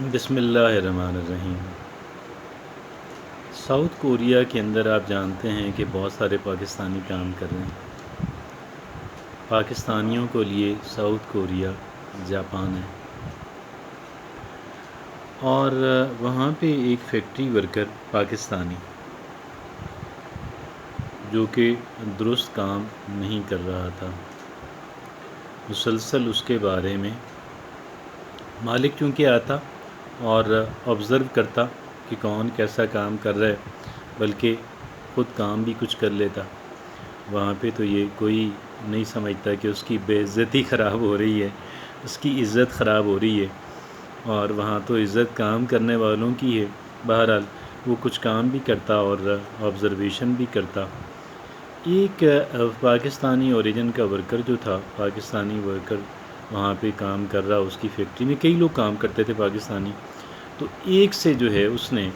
بسم اللہ الرحمن الرحیم۔ ساؤتھ کوریا کے اندر آپ جانتے ہیں کہ بہت سارے پاکستانی کام کر رہے ہیں۔ پاکستانیوں کو لیے ساؤتھ کوریا جاپان ہے، اور وہاں پہ ایک فیکٹری ورکر پاکستانی جو کہ درست کام نہیں کر رہا تھا، مسلسل اس کے بارے میں مالک چونکہ آتا اور آبزرو کرتا کہ کون کیسا کام کر رہا ہے، بلکہ خود کام بھی کچھ کر لیتا۔ وہاں پہ تو یہ کوئی نہیں سمجھتا کہ اس کی بے عزتی خراب ہو رہی ہے، اس کی عزت خراب ہو رہی ہے، اور وہاں تو عزت کام کرنے والوں کی ہے۔ بہرحال وہ کچھ کام بھی کرتا اور آبزرویشن بھی کرتا۔ ایک پاکستانی اوریجن کا ورکر جو تھا، پاکستانی ورکر وہاں پہ کام کر رہا، اس کی فیکٹری میں کئی لوگ کام کرتے تھے پاکستانی، تو ایک سے جو ہے اس نے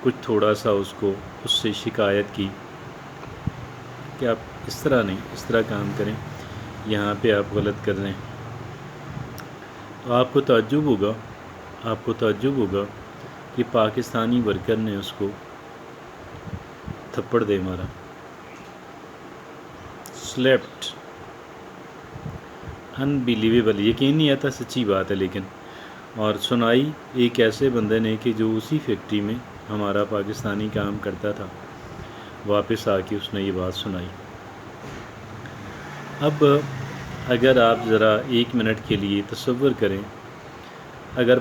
کچھ تھوڑا سا اس سے شکایت کی کہ آپ اس طرح نہیں، اس طرح کام کریں، یہاں پہ آپ غلط کر رہے ہیں۔ تو آپ کو تعجب ہوگا کہ پاکستانی ورکر نے اس کو تھپڑ دے مارا، سلیپٹ۔ انبیلیویبل، یقین نہیں آتا، سچی بات ہے۔ لیکن اور سنائی ایک ایسے بندے نے کہ جو اسی فیکٹری میں ہمارا پاکستانی کام کرتا تھا، واپس آ کے اس نے یہ بات سنائی۔ اب اگر آپ ذرا ایک منٹ کے لیے تصور کریں، اگر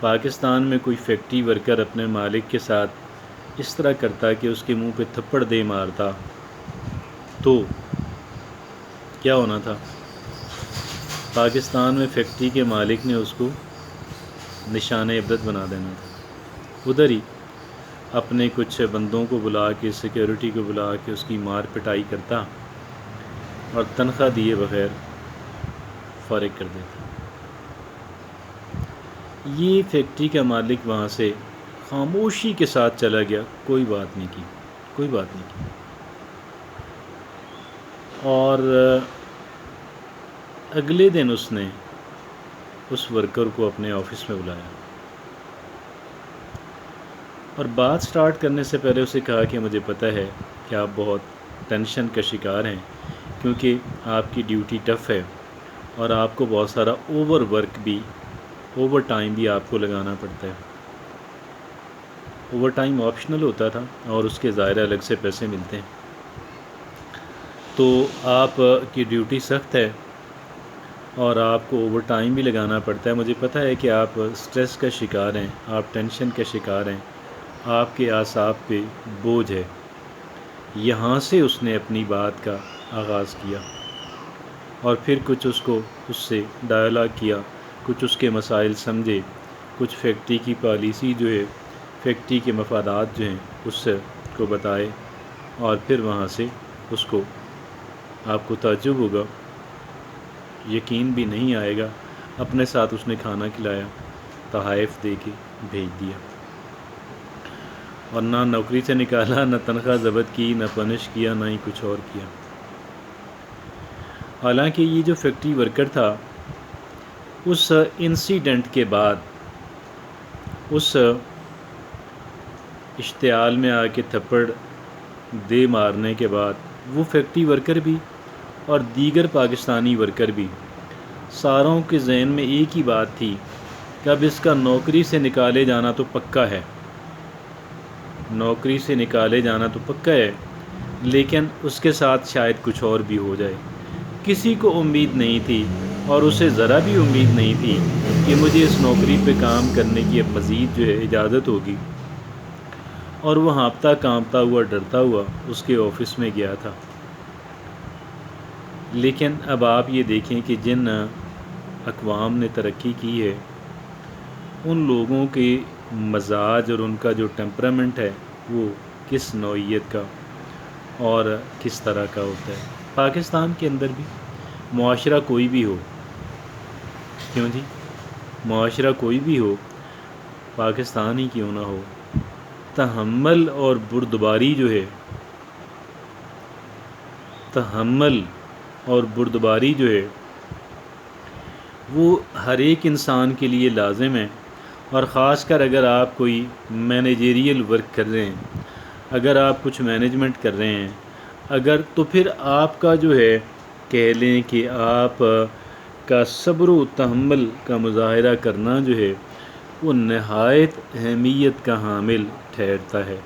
پاکستان میں کوئی فیکٹری ورکر اپنے مالک کے ساتھ اس طرح کرتا کہ اس کے منہ پہ تھپڑ دے مارتا، تو کیا ہونا تھا؟ پاکستان میں فیکٹری کے مالک نے اس کو نشان عبرت بنا دینا تھا۔ ادھر ہی اپنے کچھ بندوں کو بلا کے، سیکیورٹی کو بلا کے اس کی مار پٹائی کرتا اور تنخواہ دیے بغیر فارغ کر دیتا۔ یہ فیکٹری کا مالک وہاں سے خاموشی کے ساتھ چلا گیا، کوئی بات نہیں کی۔ اور اگلے دن اس نے اس ورکر کو اپنے آفس میں بلایا اور بات سٹارٹ کرنے سے پہلے اسے کہا کہ مجھے پتہ ہے کہ آپ بہت ٹینشن کا شکار ہیں، کیونکہ آپ کی ڈیوٹی ٹف ہے اور آپ کو بہت سارا اوور ٹائم بھی آپ کو لگانا پڑتا ہے۔ اوور ٹائم آپشنل ہوتا تھا اور اس کے ظاہر الگ سے پیسے ملتے ہیں، تو آپ کی ڈیوٹی سخت ہے اور آپ کو اوور ٹائم بھی لگانا پڑتا ہے۔ مجھے پتہ ہے کہ آپ سٹریس کا شکار ہیں، آپ ٹینشن کا شکار ہیں، آپ کے اعصاب پہ بوجھ ہے۔ یہاں سے اس نے اپنی بات کا آغاز کیا اور پھر کچھ اس سے ڈائلاگ کیا، کچھ اس کے مسائل سمجھے، کچھ فیکٹری کی پالیسی جو ہے، فیکٹری کے مفادات جو ہیں اس کو بتائے، اور پھر وہاں سے اس کو، آپ کو تعجب ہوگا، یقین بھی نہیں آئے گا، اپنے ساتھ اس نے کھانا کھلایا، تحائف دے کے بھیج دیا، اور نہ نوکری سے نکالا، نہ تنخواہ ضبط کی، نہ پنش کیا، نہ ہی کچھ اور کیا۔ حالانکہ یہ جو فیکٹری ورکر تھا، اس انسیڈنٹ کے بعد، اس اشتعال میں آ کے تھپڑ دے مارنے کے بعد، وہ فیکٹری ورکر بھی اور دیگر پاکستانی ورکر بھی، ساروں کے ذہن میں ایک ہی بات تھی کہ اب اس کا نوکری سے نکالے جانا تو پکا ہے، نوکری سے نکالے جانا تو پکا ہے، لیکن اس کے ساتھ شاید کچھ اور بھی ہو جائے۔ کسی کو امید نہیں تھی، اور اسے ذرا بھی امید نہیں تھی کہ مجھے اس نوکری پہ کام کرنے کی اب مزید جو ہے اجازت ہوگی، اور وہ ہانپتا کانپتا ہوا، ڈرتا ہوا اس کے آفس میں گیا تھا۔ لیکن اب آپ یہ دیکھیں کہ جن اقوام نے ترقی کی ہے، ان لوگوں کے مزاج اور ان کا جو ٹیمپرامنٹ ہے، وہ کس نوعیت کا اور کس طرح کا ہوتا ہے۔ پاکستان کے اندر بھی معاشرہ کوئی بھی ہو، کیوں جی، معاشرہ کوئی بھی ہو، پاکستان ہی کیوں نہ ہو، تحمل اور بردباری جو ہے، وہ ہر ایک انسان کے لیے لازم ہے، اور خاص کر اگر آپ کوئی مینیجریل ورک کر رہے ہیں، اگر آپ کچھ مینجمنٹ کر رہے ہیں، تو پھر آپ کا جو ہے کہہ لیں کہ آپ کا صبر و تحمل کا مظاہرہ کرنا جو ہے وہ نہایت اہمیت کا حامل ٹھہرتا ہے۔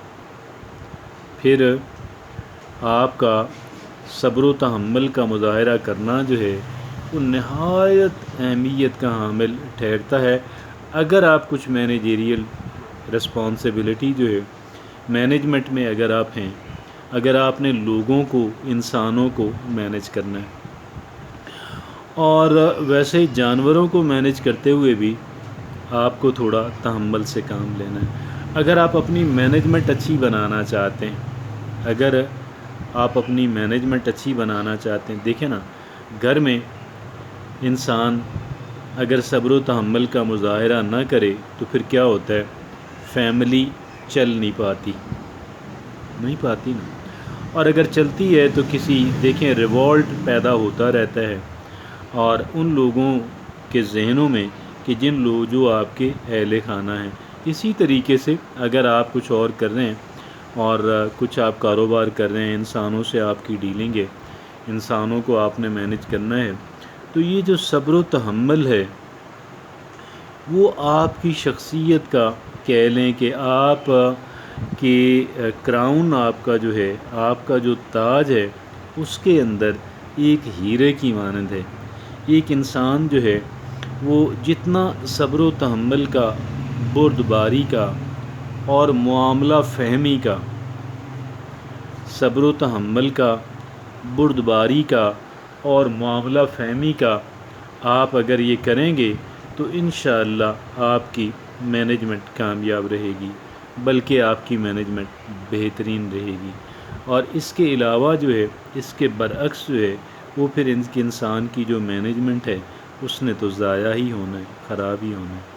پھر آپ کا صبر و تحمل کا مظاہرہ کرنا جو ہے وہ نہایت اہمیت کا حامل ٹھہرتا ہے اگر آپ کچھ مینیجریل رسپانسبلٹی جو ہے مینجمنٹ میں اگر آپ ہیں، اگر آپ نے لوگوں کو، انسانوں کو مینیج کرنا ہے۔ اور ویسے ہی جانوروں کو مینیج کرتے ہوئے بھی آپ کو تھوڑا تحمل سے کام لینا ہے۔ اگر آپ اپنی مینجمنٹ اچھی بنانا چاہتے ہیں، اگر آپ اپنی مینجمنٹ اچھی بنانا چاہتے ہیں، دیکھیں نا، گھر میں انسان اگر صبر و تحمل کا مظاہرہ نہ کرے تو پھر کیا ہوتا ہے؟ فیملی چل نہیں پاتی نا۔ اور اگر چلتی ہے تو دیکھیں ریوولٹ پیدا ہوتا رہتا ہے، اور ان لوگوں کے ذہنوں میں کہ جو آپ کے اہل خانہ ہیں۔ اسی طریقے سے اگر آپ کچھ اور کر رہے ہیں اور کچھ آپ کاروبار کر رہے ہیں، انسانوں سے آپ کی ڈیلنگ ہے، انسانوں کو آپ نے مینیج کرنا ہے، تو یہ جو صبر و تحمل ہے وہ آپ کی شخصیت کا کہہ لیں کہ آپ کی کراؤن، آپ کا جو ہے، آپ کا جو تاج ہے، اس کے اندر ایک ہیرے کی مانند ہے۔ ایک انسان جو ہے وہ جتنا صبر و تحمل کا، بردباری کا اور معاملہ فہمی کا، صبر و تحمل کا، بردباری کا اور معاملہ فہمی کا آپ اگر یہ کریں گے تو انشاءاللہ آپ کی مینجمنٹ کامیاب رہے گی، بلکہ آپ کی مینجمنٹ بہترین رہے گی۔ اور اس کے علاوہ جو ہے، اس کے برعکس جو ہے، وہ پھر انسان کی جو مینجمنٹ ہے اس نے تو ضائع ہی ہونا ہے، خراب ہی ہونا ہے۔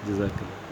جزاک اللہ۔